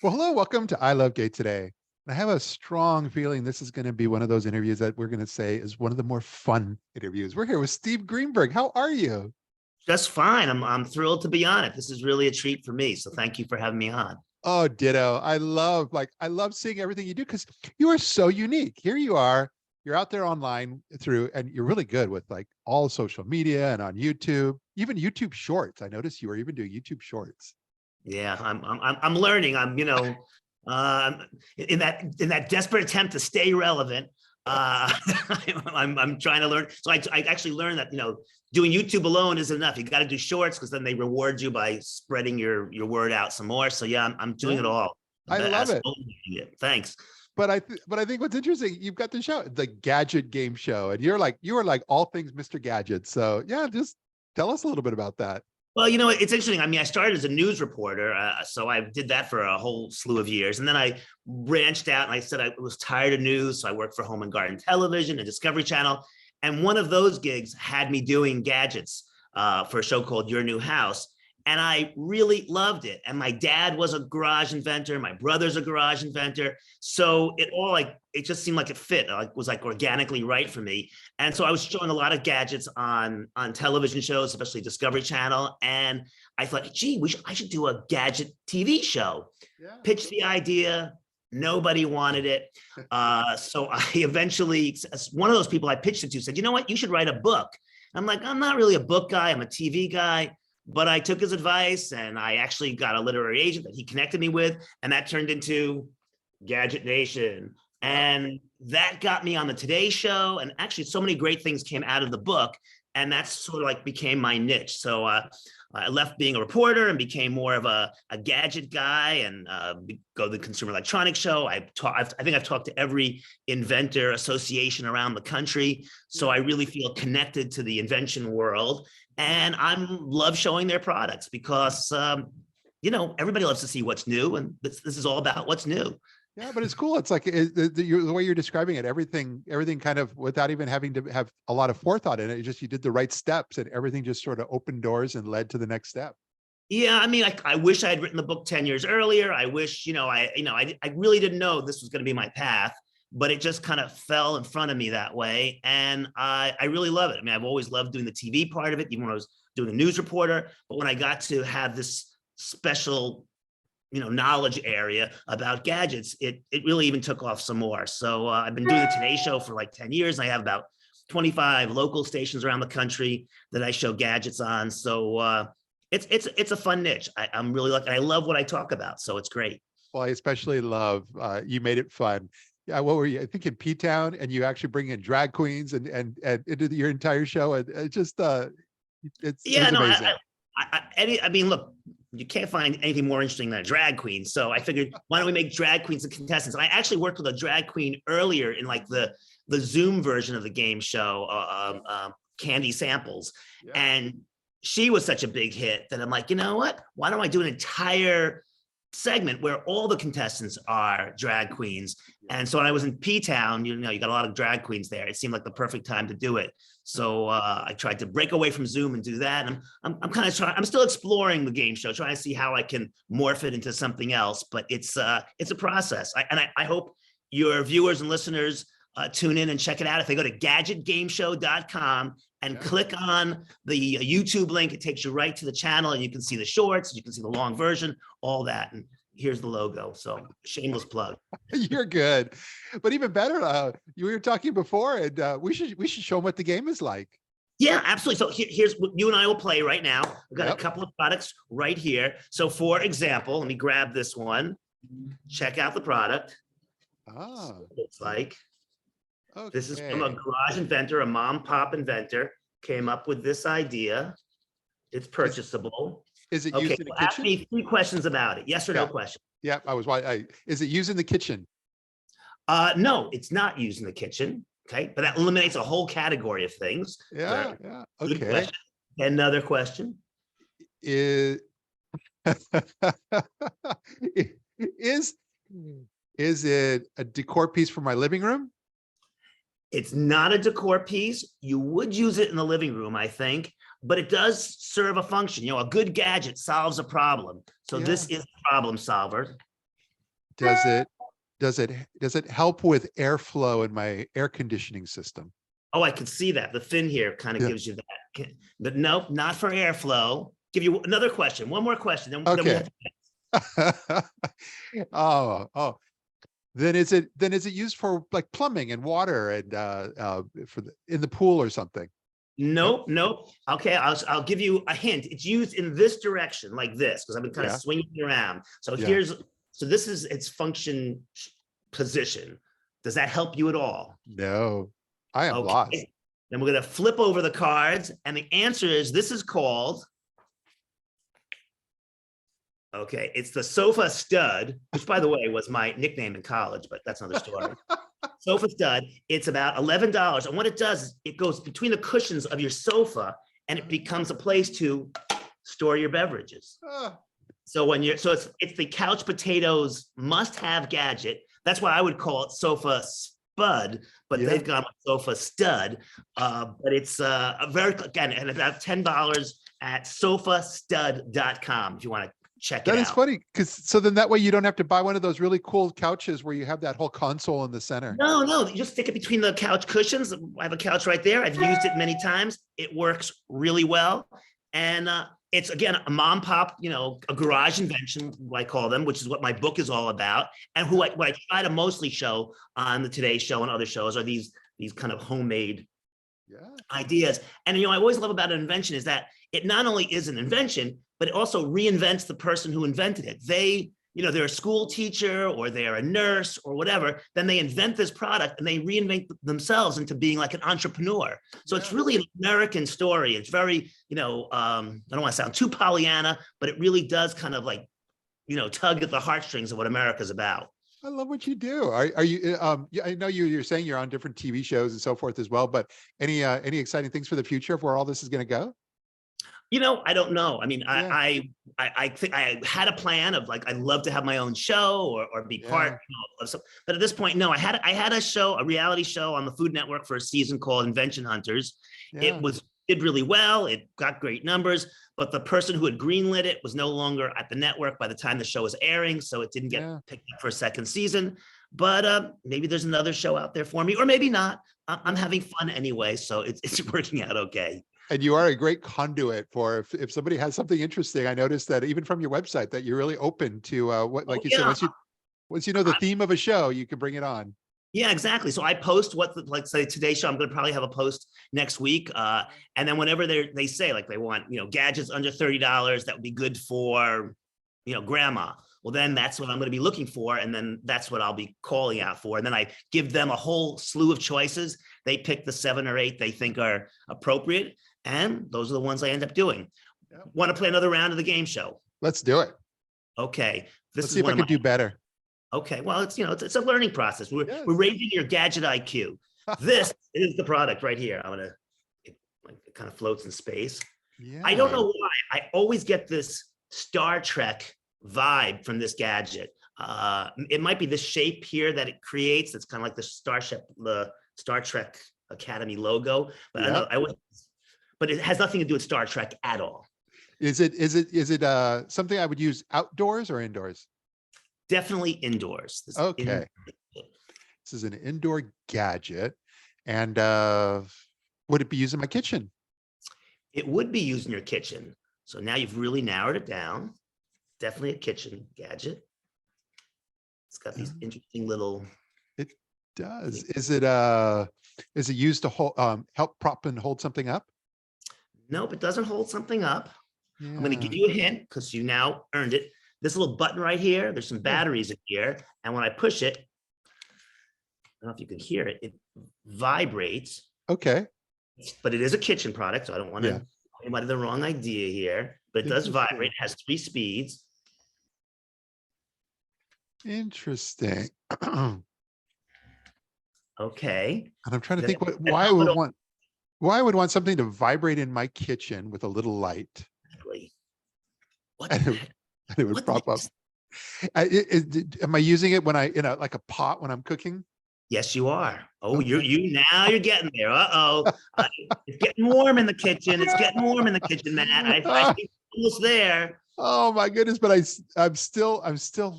Well, hello, welcome to ILoveGay today. I have a strong feeling this is going to be one of those interviews that we're going to say is one of the more fun interviews. We're here with Steve Greenberg. How are you? Just fine. I'm thrilled to be on it. This is really a treat for me. So thank you for having me on. Oh, ditto. I love seeing everything you do because you are so unique. Here you are, you're out there online and you're really good with like all social media and on YouTube, even YouTube Shorts. I noticed you were even doing YouTube Shorts. Yeah, I'm learning. In that desperate attempt to stay relevant. I'm trying to learn. So I actually learned that doing YouTube alone isn't enough. You got to do shorts because then they reward you by spreading your word out some more. So yeah, I'm doing it all. I love it. Thanks. But I think what's interesting, you've got the show, the Gadget Game Show, and you were like all things Mr. Gadget. So yeah, just tell us a little bit about that. Well, it's interesting. I mean, I started as a news reporter, so I did that for a whole slew of years. And then I branched out and I said I was tired of news. So I worked for Home and Garden Television and Discovery Channel. And one of those gigs had me doing gadgets for a show called Your New House. And I really loved it. And my dad was a garage inventor. My brother's a garage inventor. So it just seemed like it fit, was organically right for me. And so I was showing a lot of gadgets on television shows, especially Discovery Channel. And I thought, gee, I should do a gadget TV show. Yeah. Pitched the idea. Nobody wanted it. So I eventually, one of those people I pitched it to said, you know what, you should write a book. I'm like, I'm not really a book guy. I'm a TV guy. But I took his advice and I actually got a literary agent that he connected me with. And that turned into Gadget Nation. And that got me on the Today Show. And actually so many great things came out of the book. And that's sort of became my niche. So I left being a reporter and became more of a gadget guy and go to the Consumer Electronics Show. I think I've talked to every inventor association around the country. So I really feel connected to the invention world. And I love showing their products because, everybody loves to see what's new. And this is all about what's new. Yeah, but it's cool. It's like the way you're describing it, everything kind of without even having to have a lot of forethought in it. You did the right steps and everything just sort of opened doors and led to the next step. Yeah, I mean, I wish I had written the book 10 years earlier. I wish, I really didn't know this was going to be my path, but it just kind of fell in front of me that way. And I really love it. I mean, I've always loved doing the TV part of it, even when I was doing a news reporter. But when I got to have this special knowledge area about gadgets, it really even took off some more. So I've been doing the Today Show for like 10 years. I have about 25 local stations around the country that I show gadgets on. So it's a fun niche. I'm really lucky. I love what I talk about. So it's great. Well, I especially love, you made it fun. Yeah, what were you? I think in P-Town, and you actually bring in drag queens and into your entire show. And it just, it's amazing. I mean, look, you can't find anything more interesting than a drag queen. So I figured, why don't we make drag queens the contestants? And I actually worked with a drag queen earlier in the Zoom version of the game show, Candy Samples. Yeah. And she was such a big hit that I'm like, you know what? Why don't I do an entire segment where all the contestants are drag queens? And so when I was in P-Town, you got a lot of drag queens there. It seemed like the perfect time to do it. So I tried to break away from Zoom and do that. And I'm still exploring the game show, trying to see how I can morph it into something else. But it's a process. I hope your viewers and listeners tune in and check it out. If they go to gadgetgameshow.com and click on the YouTube link, it takes you right to the channel and you can see the shorts, you can see the long version, all that. And here's the logo. So shameless plug. You're good. But even better, you were talking before, and we should show them what the game is like. Yeah, absolutely. So here's what you and I will play right now. We've got a couple of products right here. So for example, let me grab this one. Check out the product. Oh. So it's like. Okay. This is from a garage inventor, a mom pop inventor, came up with this idea. It's purchasable. Is it used in the kitchen? Ask me 3 questions about it. Yes or no question. Yeah, is it used in the kitchen? No, it's not used in the kitchen. Okay, but that eliminates a whole category of things. Yeah, yeah. Okay. Another question. Is it a decor piece for my living room? It's not a decor piece. You would use it in the living room, I think, but it does serve a function. A good gadget solves a problem. So this is a problem solver. does it does it help with airflow in my air conditioning system? Oh, I can see that. The fin here kind of Yeah. gives you that. But nope, not for airflow. Give you another question. One more question. Then we have Okay. Oh, then is it used for like plumbing and water and for in the pool or something? Nope, nope. Okay, I'll give you a hint. It's used in this direction, like this, because I've been kind Yeah. of swinging it around. So Yeah. this is its function position. Does that help you at all? No, I am lost. Okay. Then we're going to flip over the cards, and the answer is this is called. Okay, it's the sofa stud, which, by the way, was my nickname in college, but that's another story. Sofa stud. It's about $11, and what it does is it goes between the cushions of your sofa, and it becomes a place to store your beverages. So it's the couch potatoes must-have gadget. That's why I would call it sofa spud, but Yeah. they've gone with sofa stud. But it's a very, again, and about $10 at sofastud.com if you want to check it out. That is funny because so then that way you don't have to buy one of those really cool couches where you have that whole console in the center. No, you just stick it between the couch cushions. I have a couch right there. I've used it many times. It works really well. And it's, again, a mom pop, a garage invention, I call them, which is what my book is all about. And what I try to mostly show on the Today Show and other shows are these kind of homemade ideas. And, I always love about an invention is that it not only is an invention, but it also reinvents the person who invented it. They're a school teacher or they're a nurse or whatever, then they invent this product and they reinvent themselves into being like an entrepreneur. So it's really an American story. It's very, I don't want to sound too Pollyanna, but it really does kind of like, tug at the heartstrings of what America's about. I love what you do. Are you? I know you're saying you're on different TV shows and so forth as well. But any exciting things for the future of where all this is going to go? I don't know. I mean, Yeah. I think I had a plan of like, I'd love to have my own show or be part of some, but at this point, no, I had a show, a reality show on the Food Network for a season called Invention Hunters. Yeah. It did really well. It got great numbers, but the person who had greenlit it was no longer at the network by the time the show was airing. So it didn't get picked up for a second season, but maybe there's another show out there for me, or maybe not. I'm having fun anyway. So it's working out okay. And you are a great conduit for if somebody has something interesting. I noticed that even from your website that you're really open to what, like you said, once you know the theme of a show, you can bring it on. Yeah, exactly. So I post like say Today's Show. I'm going to probably have a post next week, and then whenever they say like they want gadgets under $30 that would be good for grandma. Well, then that's what I'm going to be looking for, and then that's what I'll be calling out for. And then I give them a whole slew of choices. They pick the 7 or 8 they think are appropriate. And those are the ones I end up doing. Want to play another round of the game show? Let's do it. Okay. Let's see if I can do better. Okay. Well, it's it's a learning process. We're raising your gadget IQ. This is the product right here. It kind of floats in space. Yeah. I don't know why. I always get this Star Trek vibe from this gadget. It might be this shape here that it creates. It's kind of like the Star Trek Academy logo. But but it has nothing to do with Star Trek at all. Is it something I would use outdoors or indoors? Definitely indoors. Okay. This is an indoor gadget. And would it be used in my kitchen? It would be used in your kitchen. So now you've really narrowed it down. Definitely a kitchen gadget. It's got these interesting little. It does. Is it used to help prop and hold something up? Nope, it doesn't hold something up. Yeah. I'm going to give you a hint because you now earned it. This little button right here, there's some batteries in here. And when I push it, I don't know if you can hear it, it vibrates. Okay. But it is a kitchen product, so I don't want to, you might have the wrong idea here, but it does vibrate. It has 3 speeds. Interesting. Okay. And I'm trying to think why I would want something to vibrate in my kitchen with a little light. Exactly. And it would prop up. Am I using it when like a pot when I'm cooking? Yes, you are. Oh, you're getting there. It's getting warm in the kitchen. It's getting warm in the kitchen, Matt. I think almost there. Oh my goodness, but I'm still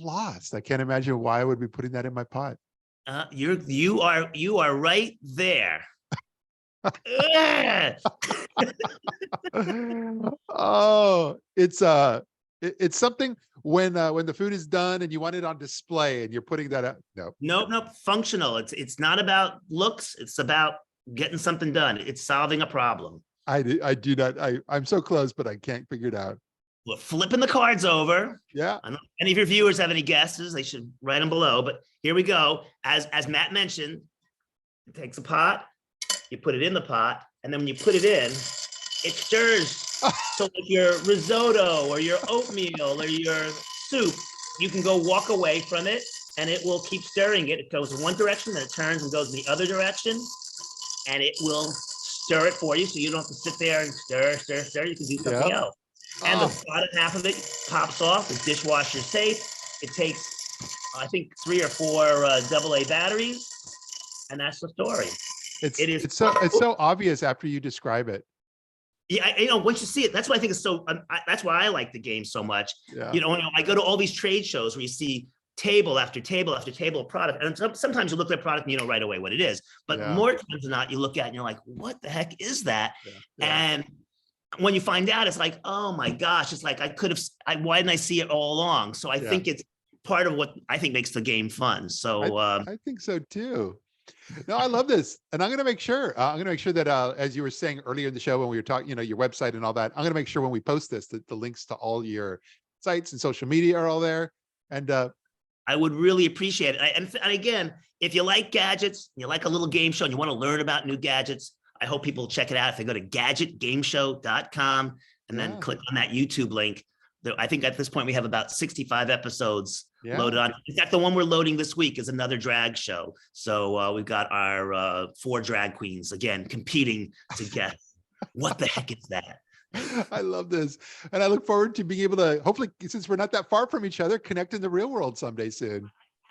lost. I can't imagine why I would be putting that in my pot. You are right there. Ugh. Oh, it's something when the food is done and you want it on display and you're putting that up. No, Nope. Functional. It's not about looks. It's about getting something done. It's solving a problem. I do not. I'm so close, but I can't figure it out. We're flipping the cards over. Yeah. I don't know if any of your viewers have any guesses. They should write them below. But here we go. As Matt mentioned, it takes a pot, you put it in the pot, and then when you put it in, it stirs. So like your risotto or your oatmeal or your soup, you can go walk away from it and it will keep stirring it. It goes in one direction, then it turns and goes in the other direction, and it will stir it for you. So you don't have to sit there and stir. You can do something else. And the bottom half of it pops off. The dishwasher safe. It takes, I think, 3 or 4 AA batteries, and that's the story. It's so obvious after you describe it. Yeah, once you see it, that's why I think it's so. That's why I like the game so much. Yeah. I go to all these trade shows where you see table after table after table of product, and sometimes you look at a product and you know right away what it is. But more times than not, you look at it and you're like, "What the heck is that?" And when you find out, it's like, "Oh my gosh!" It's like why didn't I see it all along? So I think it's part of what I think makes the game fun. So I think so too. No, I love this. And I'm going to make sure, that as you were saying earlier in the show, when we were talking, your website and all that, I'm going to make sure when we post this, that the links to all your sites and social media are all there. And I would really appreciate it. And again, if you like gadgets, you like a little game show and you want to learn about new gadgets, I hope people check it out. If they go to gadgetgameshow.com and then click on that YouTube link, I think at this point we have about 65 episodes loaded on. In fact, the one we're loading this week is another drag show. So we've got our 4 drag queens again competing to guess what the heck is that. I love this. And I look forward to being able to, hopefully, since we're not that far from each other, connect in the real world someday soon.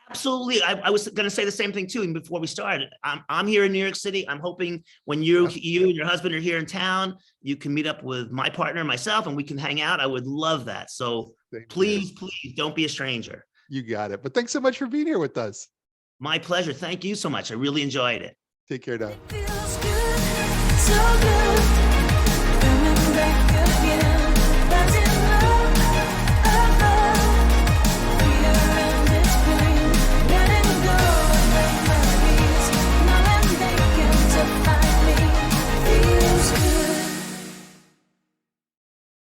Absolutely. I was going to say the same thing too. And before we started, I'm here in New York City. I'm hoping when you and your husband are here in town, you can meet up with my partner and myself and we can hang out. I would love that. So please don't be a stranger. You got it. But thanks so much for being here with us. My pleasure. Thank you so much. I really enjoyed it. Take care now. It feels good, so good.